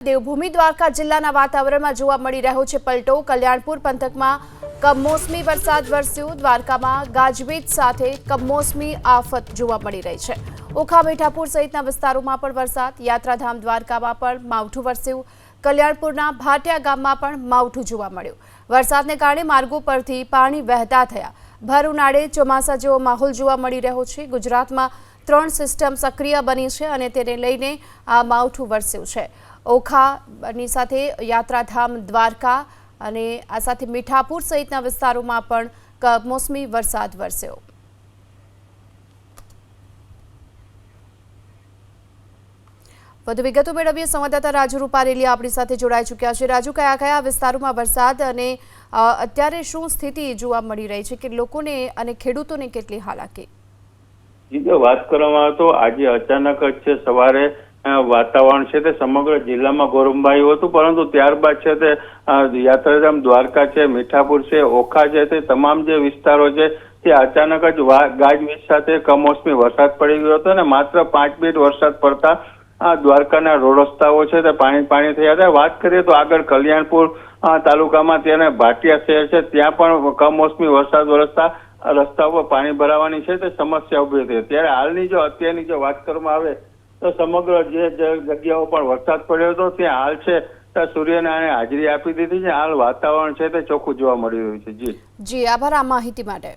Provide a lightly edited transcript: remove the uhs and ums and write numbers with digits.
દેવભૂમિ દ્વારકા જિલ્લાના વાતાવરણમાં જોવા મળી રહ્યો છે પલટો। કલ્યાણપુર પંથકમાં કમોસમી વરસાદ વરસ્યો। દ્વારકામાં ગાજવીજ સાથે કમોસમી આફત જોવા મળી રહી છે। ઓખા મીઠાપુર સહિતના વિસ્તારોમાં પણ વરસાદ। યાત્રાધામ દ્વારકામાં પણ માવઠું વરસ્યું। કલ્યાણપુરના ભાટિયા ગામમાં પણ માવઠું જોવા મળ્યું। વરસાદને કારણે માર્ગો પરથી પાણી વહેતા થયા। ભર ઉનાળે ચોમાસા જેવો માહોલ જોવા મળી રહ્યો છે। ગુજરાતમાં 3 સિસ્ટમ સક્રિય બની છે અને તેને લઈને આ માવઠું વરસ્યું છે। ઓખાની સાથે યાત્રાધામ દ્વારકા અને આ સાથે મીઠાપુર સહિતના વિસ્તારોમાં પણ કમોસમી વરસાદ વરસ્યો। વધુ વિગતો મેળવીએ સંવાદદાતા રાજુ રૂપારેલી આપણી સાથે જોડાઈ ચૂક્યા છે। રાજુ, કયા કયા વિસ્તારોમાં વરસાદ અને અત્યારે શું સ્થિતિ જોવા મળી રહી છે કે લોકોને અને ખેડૂતોને કેટલી હાલાકી? વાત કરવામાં આવે તો આજે અચાનક જ છે સવારે વાતાવરણ છે તે સમગ્ર જિલ્લામાં ગોરંભાયું હતું, પરંતુ ત્યારબાદ છે તે યાત્રાધામ દ્વારકા છે, મીઠાપુર છે, ઓખા છે, તે તમામ જે વિસ્તારો છે તે અચાનક જ ગાજવીજ સાથે કમોસમી વરસાદ પડી ગયો હતો અને માત્ર 5 મિનિટ વરસાદ પડતા દ્વારકાના રોડ રસ્તાઓ છે તે પાણી થયા હતા। વાત કરીએ તો આગળ કલ્યાણપુર તાલુકામાં ત્યાં ભાટિયા શહેર છે ત્યાં પણ કમોસમી વરસાદ વરસતા રસ્તા પર પાણી ભરાવાની છે તે સમસ્યા ઉભી થઈ। ત્યારે અત્યારની જો વાત કરવામાં આવે તો સમગ્ર જે જગ્યાઓ પર વરસાદ પડ્યો હતો ત્યાં હાલ છે સૂર્યનારાયણે હાજરી આપી દીધી છે। હાલ વાતાવરણ છે તે ચોખ્ખું જોવા મળી રહ્યું છે। જી આભાર આ માહિતી માટે।